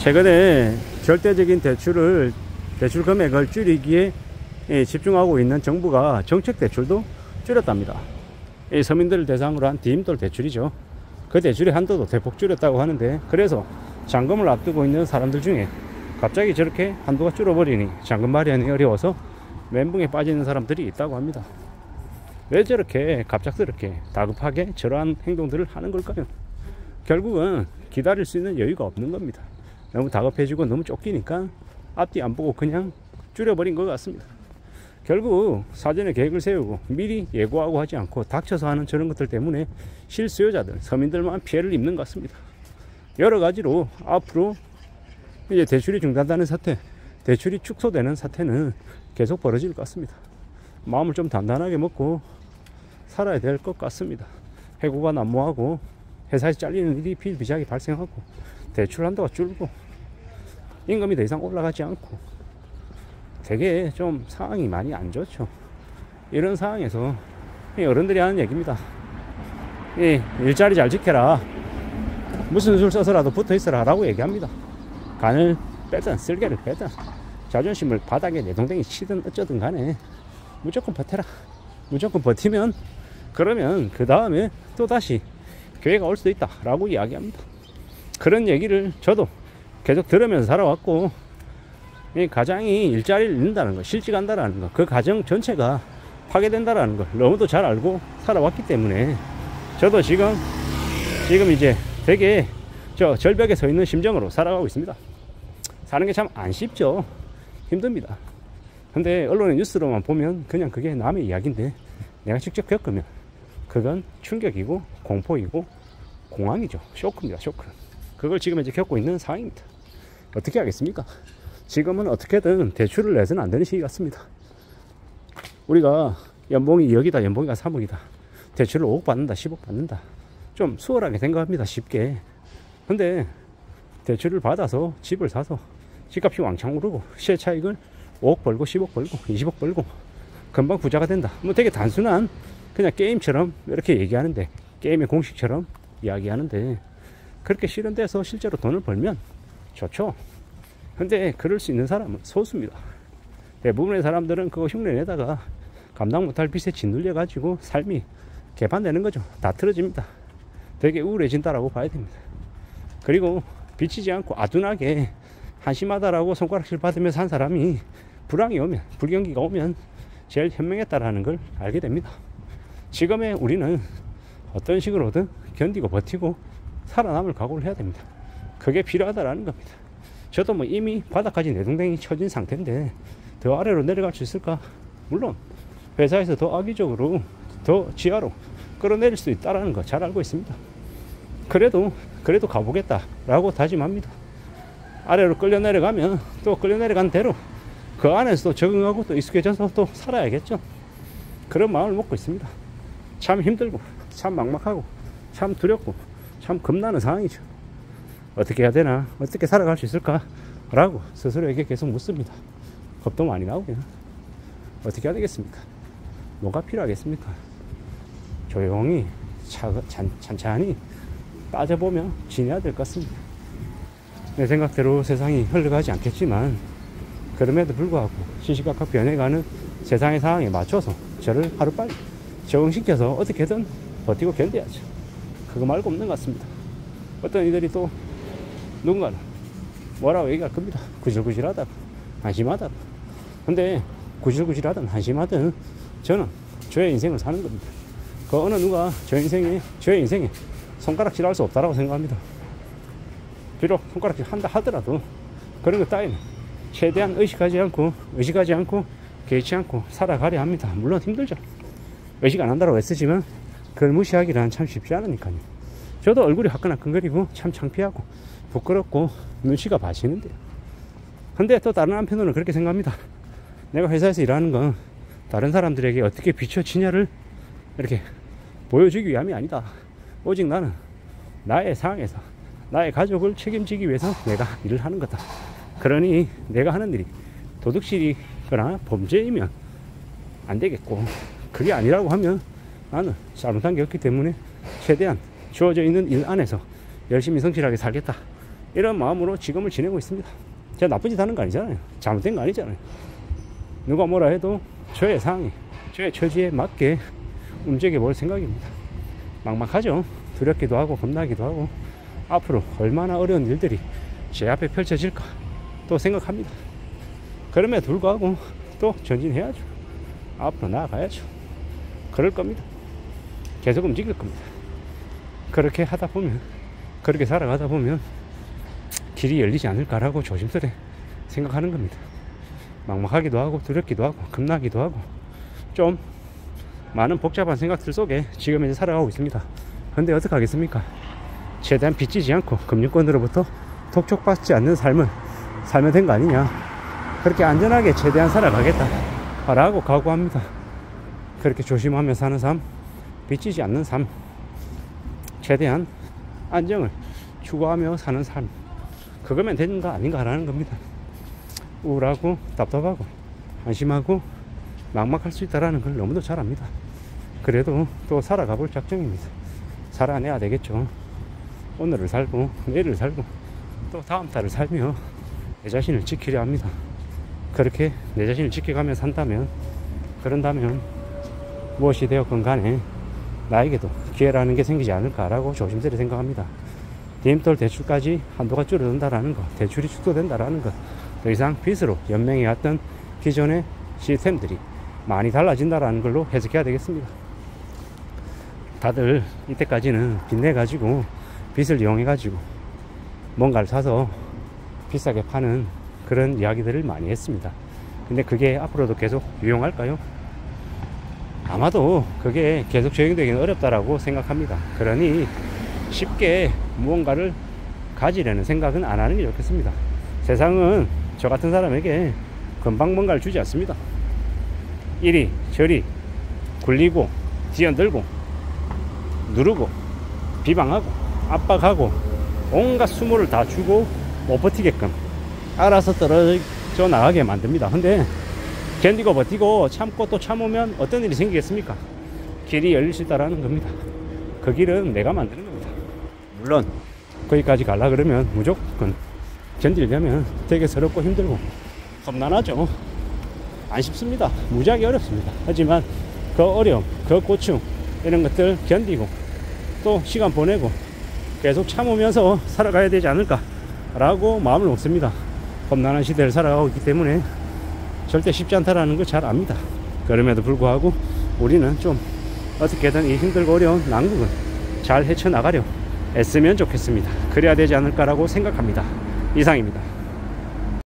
최근에 절대적인 대출 금액을 줄이기에 집중하고 있는 정부가 정책 대출도 줄였답니다. 서민들을 대상으로 한 디임돌 대출이죠. 그 대출의 한도도 대폭 줄였다고 하는데, 그래서 잔금을 앞두고 있는 사람들 중에 갑자기 저렇게 한도가 줄어버리니 잔금 마련이 어려워서 멘붕에 빠지는 사람들이 있다고 합니다. 왜 저렇게 갑작스럽게 다급하게 저러한 행동들을 하는 걸까요? 결국은 기다릴 수 있는 여유가 없는 겁니다. 너무 다급해지고 너무 쫓기니까 앞뒤 안 보고 그냥 줄여버린 것 같습니다. 결국 사전에 계획을 세우고 미리 예고하고 하지 않고 닥쳐서 하는 저런 것들 때문에 실수요자들, 서민들만 피해를 입는 것 같습니다. 여러 가지로 앞으로 이제 대출이 중단되는 사태, 대출이 축소되는 사태는 계속 벌어질 것 같습니다. 마음을 좀 단단하게 먹고 살아야 될 것 같습니다. 해고가 난무하고 회사에서 잘리는 일이 비일비재하게 발생하고 대출 한도가 줄고 임금이 더 이상 올라가지 않고 되게 좀 상황이 많이 안 좋죠. 이런 상황에서 어른들이 하는 얘기입니다. 일자리 잘 지켜라, 무슨 술 써서라도 붙어 있어라 라고 얘기합니다. 간을 빼든 쓸개를 빼든 자존심을 바닥에 내동댕이 치든 어쩌든 간에 무조건 버텨라. 무조건 버티면 그러면 그 다음에 또다시 기회가 올 수도 있다 라고 이야기합니다. 그런 얘기를 저도 계속 들으면서 살아왔고, 이 가장이 일자리를 잃는다는 거, 실직한다라는 거, 그 가정 전체가 파괴된다라는 걸 너무도 잘 알고 살아왔기 때문에 저도 지금 이제 되게 저 절벽에 서 있는 심정으로 살아가고 있습니다. 사는 게 참 안 쉽죠. 힘듭니다. 근데 언론의 뉴스로만 보면 그냥 그게 남의 이야기인데, 내가 직접 겪으면 그건 충격이고 공포이고 공황이죠. 쇼크입니다. 쇼크. 그걸 지금 이제 겪고 있는 상황입니다. 어떻게 하겠습니까? 지금은 어떻게든 대출을 내서는 안 되는 시기 같습니다. 우리가 연봉이 2억이다, 연봉이가 3억이다, 대출을 5억 받는다, 10억 받는다, 좀 수월하게 생각합니다. 쉽게. 근데 대출을 받아서 집을 사서 집값이 왕창 오르고 시세차익을 5억 벌고 10억 벌고 20억 벌고 금방 부자가 된다, 뭐 되게 단순한 그냥 게임처럼 이렇게 얘기하는데, 게임의 공식처럼 이야기하는데, 그렇게 실현돼서 실제로 돈을 벌면 좋죠. 근데 그럴 수 있는 사람은 소수입니다. 대부분의 사람들은 그거 흉내내다가 감당 못할 빚에 짓눌려 가지고 삶이 개판되는 거죠. 다 틀어집니다. 되게 우울해진다라고 봐야 됩니다. 그리고 비치지 않고 아둔하게 한심하다라고 손가락질 받으면서 한 사람이 불황이 오면, 불경기가 오면 제일 현명했다라는 걸 알게 됩니다. 지금의 우리는 어떤 식으로든 견디고 버티고 살아남을 각오를 해야 됩니다. 그게 필요하다라는 겁니다. 저도 뭐 이미 바닥까지 내동댕이 쳐진 상태인데 더 아래로 내려갈 수 있을까? 물론 회사에서 더 악의적으로, 더 지하로 끌어내릴 수 있다는 거 잘 알고 있습니다. 그래도 가보겠다라고 다짐합니다. 아래로 끌려 내려가면 또 끌려 내려간 대로 그 안에서 또 적응하고 또 익숙해져서 또 살아야겠죠. 그런 마음을 먹고 있습니다. 참 힘들고 참 막막하고 참 두렵고 참 겁나는 상황이죠. 어떻게 해야 되나, 어떻게 살아갈 수 있을까 라고 스스로에게 계속 묻습니다. 겁도 많이 나오고요. 어떻게 해야 되겠습니까? 뭐가 필요하겠습니까? 조용히 찬찬히 따져보면 지내야 될 것 같습니다. 내 생각대로 세상이 흘러가지 않겠지만, 그럼에도 불구하고 시시각각 변해가는 세상의 상황에 맞춰서 저를 하루빨리 적응시켜서 어떻게든 버티고 견뎌야죠. 그거 말고 없는 것 같습니다. 어떤 이들이 또 누군가는 뭐라고 얘기할 겁니다. 구질구질하다, 한심하다. 근데 구질구질하든 한심하든 저는 저의 인생을 사는 겁니다. 그 어느 누가 저의 인생에 손가락질 할 수 없다라고 생각합니다. 비록 손가락질 한다 하더라도 그런 것 따위는 최대한 의식하지 않고 개의치 않고 살아가려 합니다. 물론 힘들죠. 의식 안 한다고 애쓰지만 그걸 무시하기란 참 쉽지 않으니까요. 저도 얼굴이 화끈화끈거리고 참 창피하고 부끄럽고 눈치가 봐지는데요. 근데 또 다른 한편으로는 그렇게 생각합니다. 내가 회사에서 일하는 건 다른 사람들에게 어떻게 비춰지냐를 이렇게 보여주기 위함이 아니다. 오직 나는 나의 상황에서 나의 가족을 책임지기 위해서 내가 일을 하는 거다. 그러니 내가 하는 일이 도둑질이거나 범죄이면 안 되겠고, 그게 아니라고 하면 나는 잘못한 게 없기 때문에 최대한 주어져 있는 일 안에서 열심히 성실하게 살겠다 이런 마음으로 지금을 지내고 있습니다. 제가 나쁜 짓 하는 거 아니잖아요. 잘못된 거 아니잖아요. 누가 뭐라 해도 저의 상황이, 저의 처지에 맞게 움직여 볼 생각입니다. 막막하죠. 두렵기도 하고 겁나기도 하고 앞으로 얼마나 어려운 일들이 제 앞에 펼쳐질까 또 생각합니다. 그럼에도 불구하고 또 전진해야죠. 앞으로 나아가야죠. 그럴 겁니다. 계속 움직일 겁니다. 그렇게 하다 보면, 그렇게 살아가다 보면 길이 열리지 않을까라고 조심스레 생각하는 겁니다. 막막하기도 하고 두렵기도 하고 겁나기도 하고 좀 많은 복잡한 생각들 속에 지금 이제 살아가고 있습니다. 근데 어떡하겠습니까? 최대한 빚지지 않고 금융권으로부터 독촉받지 않는 삶을 살면 된 거 아니냐. 그렇게 안전하게 최대한 살아가겠다 라고 각오합니다. 그렇게 조심하며 사는 삶, 빚지지 않는 삶, 최대한 안정을 추구하며 사는 삶, 그거면 되는 거 아닌가라는 겁니다. 우울하고 답답하고 안심하고 막막할 수 있다는 걸 너무도 잘 압니다. 그래도 또 살아가 볼 작정입니다. 살아내야 되겠죠. 오늘을 살고 내일을 살고 또 다음 달을 살며 내 자신을 지키려 합니다. 그렇게 내 자신을 지켜가며 산다면, 그런다면 무엇이 되었건 간에 나에게도 기회라는 게 생기지 않을까라고 조심스레 생각합니다. 디딤돌 대출까지 한도가 줄어든다라는 것, 대출이 축소된다라는 것, 더 이상 빚으로 연명해왔던 기존의 시스템들이 많이 달라진다라는 걸로 해석해야 되겠습니다. 다들 이때까지는 빚내가지고 빚을 이용해가지고 뭔가를 사서 비싸게 파는 그런 이야기들을 많이 했습니다. 근데 그게 앞으로도 계속 유용할까요? 아마도 그게 계속 적용되기는 어렵다라고 생각합니다. 그러니 쉽게 무언가를 가지려는 생각은 안 하는 게 좋겠습니다. 세상은 저 같은 사람에게 금방 뭔가를 주지 않습니다. 이리 저리 굴리고 뒤흔들고 누르고 비방하고 압박하고 온갖 수모를 다 주고 못 버티게끔 알아서 떨어져 나가게 만듭니다. 근데 견디고 버티고 참고 또 참으면 어떤 일이 생기겠습니까? 길이 열릴 수 있다라는 겁니다. 그 길은 내가 만드는 겁니다. 물론 거기까지 가려 그러면 무조건 견디려면 되게 서럽고 힘들고 험난하죠. 안 쉽습니다. 무지하게 어렵습니다. 하지만 그 어려움, 그 고충 이런 것들 견디고 또 시간 보내고 계속 참으면서 살아가야 되지 않을까 라고 마음을 먹습니다. 험난한 시대를 살아가고 있기 때문에 절대 쉽지 않다라는 걸 잘 압니다. 그럼에도 불구하고 우리는 좀 어떻게든 이 힘들고 어려운 난국은 잘 헤쳐나가려 애쓰면 좋겠습니다. 그래야 되지 않을까라고 생각합니다. 이상입니다.